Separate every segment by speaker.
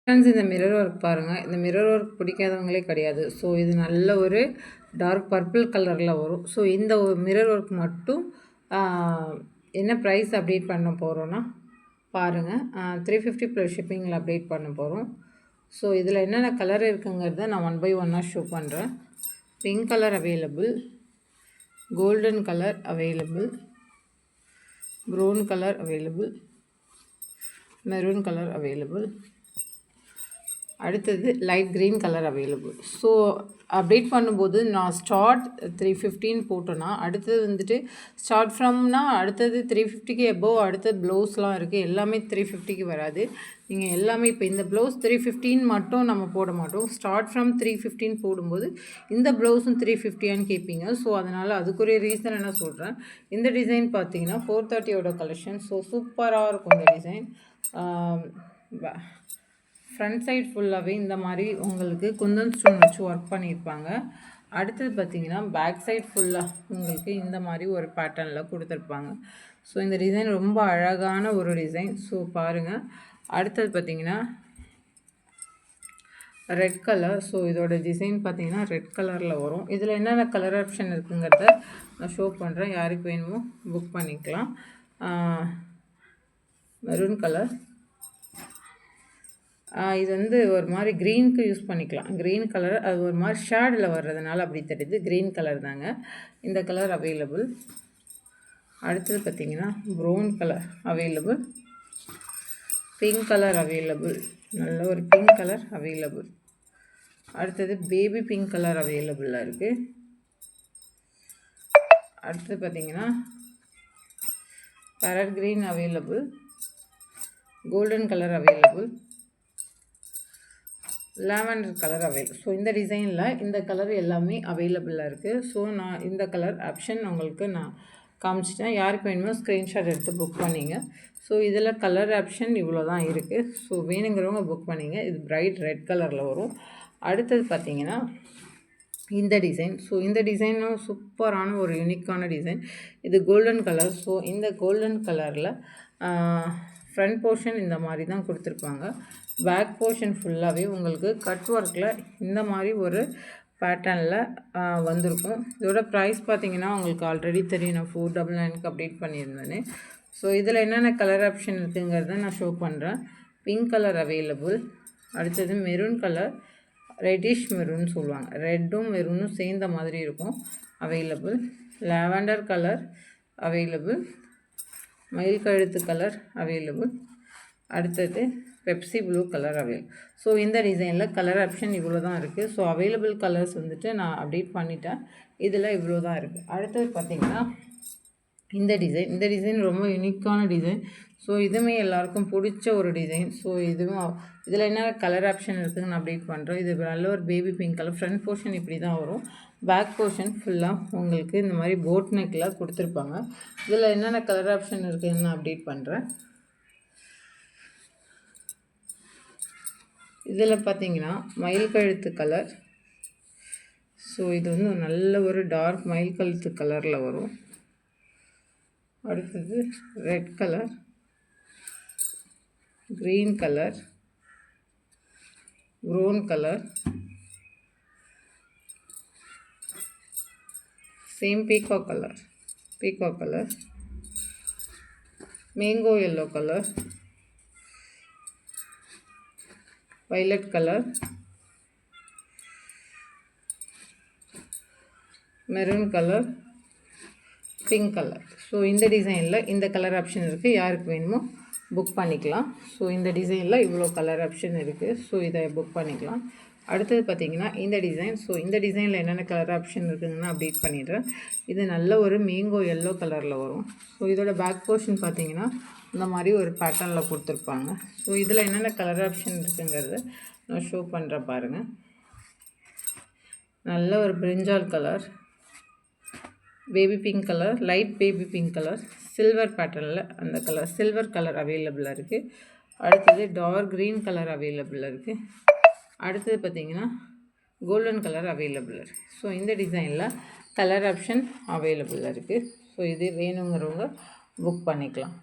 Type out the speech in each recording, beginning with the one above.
Speaker 1: Friends, இந்த mirror work பாருங்கள். இந்த மிரர் ஒர்க் பிடிக்காதவங்களே கிடையாது. ஸோ இது நல்ல ஒரு டார்க் பர்பிள் கலரில் வரும். ஸோ இந்த மிரர் ஒர்க் மட்டும் என்ன ப்ரைஸ் அப்டேட் பண்ண போகிறோன்னா பாருங்கள். 350 ப்ளஸ் ஷிப்பிங்கில் அப்டேட் பண்ண போகிறோம். ஸோ இதில் என்னென்ன கலர் இருக்குங்கிறத நான் 1 பை 1 ஷோ பண்ணுறேன். Pink colour available, golden colour available, brown colour available, maroon colour available, அடுத்தது light green colour available. So update பண்ணும்போது நான் ஸ்டார்ட் 315 போட்டோன்னா அடுத்தது வந்துட்டு ஸ்டார்ட் ஃப்ரம்னா அடுத்தது 350க்கு எபோவ் அடுத்தது ப்ளவுஸ்லாம் இருக்குது. எல்லாமே 350க்கு வராது. நீங்கள் எல்லாமே இப்போ இந்த ப்ளவுஸ் 315 மட்டும் நம்ம போட மாட்டோம். ஸ்டார்ட் ஃப்ரம் 315 போடும்போது இந்த ப்ளவுஸும் 350ஆன்னு கேட்பீங்க. ஸோ அதனால் அதுக்குரிய ரீசன் என்ன சொல்கிறேன். இந்த டிசைன் பார்த்தீங்கன்னா 430யோட கலெக்ஷன். ஸோ சூப்பராக இருக்கும் இந்த டிசைன். ஃப்ரண்ட் சைட் ஃபுல்லாகவே இந்த மாதிரி உங்களுக்கு குந்தன் ஸ்டோன் வச்சு ஒர்க் பண்ணியிருப்பாங்க. அடுத்தது பார்த்திங்கன்னா பேக் சைட் ஃபுல்லாக உங்களுக்கு இந்த மாதிரி ஒரு பேட்டர்னில் கொடுத்துருப்பாங்க. ஸோ இந்த டிசைன் ரொம்ப அழகான ஒரு டிசைன். ஸோ பாருங்கள். அடுத்தது பார்த்திங்கன்னா ரெட் கலர். ஸோ இதோட டிசைன் பார்த்திங்கன்னா ரெட் கலரில் வரும். இதில் என்னென்ன கலர் ஆப்ஷன் இருக்குங்கிறத நான் ஷோ பண்ணுறேன். யாருக்கு வேணுமோ புக் பண்ணிக்கலாம். மெரூன் கலர், இது வந்து ஒரு மாதிரி க்ரீனுக்கு யூஸ் பண்ணிக்கலாம். க்ரீன் கலர் அது ஒரு மாதிரி ஷேடில் வர்றதுனால அப்படி தெரியுது. க்ரீன் கலர் தாங்க. இந்த கலர் அவைலபிள். அடுத்தது பார்த்திங்கன்னா brown colour available, pink colour available, நல்ல ஒரு பிங்க் கலர் அவைலபிள். அடுத்தது பேபி பிங்க் கலர் அவைலபிளாக இருக்குது. அடுத்தது பார்த்திங்கன்னா farad green available, golden colour available, lavender colour available. So இந்த டிசைனில் இந்த கலர் எல்லாமே அவைலபிளாக இருக்குது. ஸோ நான் இந்த கலர் ஆப்ஷன் உங்களுக்கு நான் காமிச்சிட்டேன். யாருக்கு வேணுமோ ஸ்க்ரீன்ஷாட் எடுத்து புக் பண்ணிங்க. ஸோ இதில் கலர் ஆப்ஷன் இவ்வளோ தான் இருக்குது. ஸோ வேணுங்கிறவங்க புக் பண்ணிங்க. இது பிரைட் ரெட் கலரில் வரும். அடுத்தது பார்த்திங்கன்னா இந்த டிசைன். ஸோ இந்த டிசைனும் சூப்பரான ஒரு யூனிக்கான டிசைன். இது கோல்டன் கலர். ஸோ இந்த கோல்டன் கலரில் ஃப்ரண்ட் போர்ஷன் இந்த மாதிரி தான் கொடுத்துருப்பாங்க. பேக் போர்ஷன் ஃபுல்லாகவே உங்களுக்கு கட் ஒர்க்கில் இந்த மாதிரி ஒரு பேட்டர்னில் வந்திருக்கும். இதோட ப்ரைஸ் பார்த்திங்கன்னா உங்களுக்கு ஆல்ரெடி தெரியும். நான் 499க்கு அப்டேட் பண்ணியிருந்தேன்னு. ஸோ இதில் என்னென்ன கலர் ஆப்ஷன் இருக்குங்கிறத நான் ஷோ பண்ணுறேன். பிங்க் கலர் அவைலபிள், அடுத்தது மெரூன் கலர், ரெட்டிஷ் மெரூன் சொல்லுவாங்க. ரெட்டும் மெரூனும் சேர்ந்த மாதிரி இருக்கும், அவைலபிள். லாவெண்டர் கலர் அவைலபிள், மயில் கழுத்து கலர் அவைலபிள், அடுத்தது Pepsi blue colour available. So இந்த டிசைனில் கலர் ஆப்ஷன் இவ்வளோ தான் இருக்குது. ஸோ அவைலபிள் கலர்ஸ் வந்துட்டு நான் அப்டேட் பண்ணிட்டேன். இதில் இவ்வளோ தான் இருக்குது. அடுத்தது பார்த்திங்கன்னா இந்த டிசைன். இந்த டிசைன் ரொம்ப யூனிக்கான டிசைன். ஸோ இதுவுமே எல்லாருக்கும் பிடிச்ச ஒரு டிசைன். ஸோ இதுவும் இதில் என்ன கலர் ஆப்ஷன் இருக்குதுன்னு நான் அப்டேட் பண்ணுறேன். இது நல்ல ஒரு baby pink colour. Front portion இப்படி தான் வரும். பேக் போர்ஷன் ஃபுல்லாக உங்களுக்கு இந்த மாதிரி போட் நெக்கில் கொடுத்துருப்பாங்க. இதில் என்னென்ன கலர் ஆப்ஷன் இருக்குதுன்னு நான் அப்டேட் பண்ணுறேன். இதில் பார்த்திங்கன்னா மயில் கழுத்து கலர். ஸோ இது வந்து நல்ல ஒரு டார்க் மயில் கழுத்து கலரில் வரும். அடுத்தது red colour, green colour, brown colour, same peacock colour, mango yellow colour, violet colour, maroon colour, pink colour. So இந்த டிசைனில் இந்த கலர் ஆப்ஷன் இருக்குது. யாருக்கு வேணுமோ புக் பண்ணிக்கலாம். ஸோ இந்த டிசைனில் இவ்வளோ கலர் ஆப்ஷன் இருக்குது. ஸோ இதை புக் பண்ணிக்கலாம். அடுத்தது பார்த்திங்கன்னா இந்த டிசைன். ஸோ இந்த டிசைனில் என்னென்ன கலர் ஆப்ஷன் இருக்குதுன்னு அப்டேட் பண்ணிடுறேன். இது நல்ல ஒரு மேங்கோ yellow கலரில் வரும். ஸோ இதோட பேக் போர்ஷன் பார்த்திங்கன்னா இந்த மாதிரி ஒரு பேட்டர்னில் கொடுத்துருப்பாங்க. ஸோ இதில் என்னென்ன கலர் ஆப்ஷன் இருக்குங்கிறத நான் ஷோ பண்ணுறேன் பாருங்கள். நல்ல ஒரு பிரிஞ்சால் colour, baby pink colour, light baby pink colour, silver பேட்டர்னில் அந்த கலர் சில்வர் கலர் அவைலபிளாக இருக்குது. அடுத்தது டார்க் க்ரீன் கலர் அவைலபிளாக இருக்குது. அடுத்தது பார்த்திங்கன்னா கோல்டன் கலர் அவைலபிளாக இருக்குது. ஸோ இந்த டிசைனில் கலர் ஆப்ஷன் அவைலபிளாக இருக்குது. ஸோ இது வேணுங்கிறவங்க புக் பண்ணிக்கலாம்.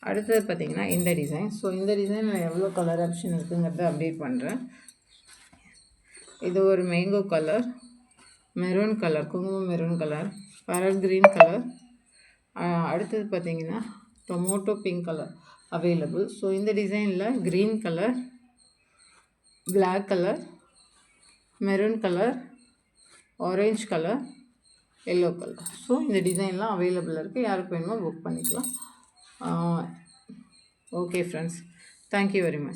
Speaker 1: அடுத்தது பார்த்திங்கன்னா இந்த டிசைன். ஸோ இந்த டிசைனில் எவ்வளோ கலர் ஆப்ஷன் இருக்குங்கிறத அப்டேட் பண்ணுறேன். இது ஒரு மேங்கோ கலர், மெரூன் கலர், குங்குமம் maroon colour, parrot green colour, அடுத்தது பார்த்திங்கன்னா tomato pink colour available. So இந்த டிசைனில் green colour, black colour, maroon colour, orange colour, yellow colour. So இந்த டிசைன்லாம் அவைலபிள் இருக்குது. யாருக்கு வேணுமோ புக் பண்ணிக்கலாம். Okay friends, thank you very much.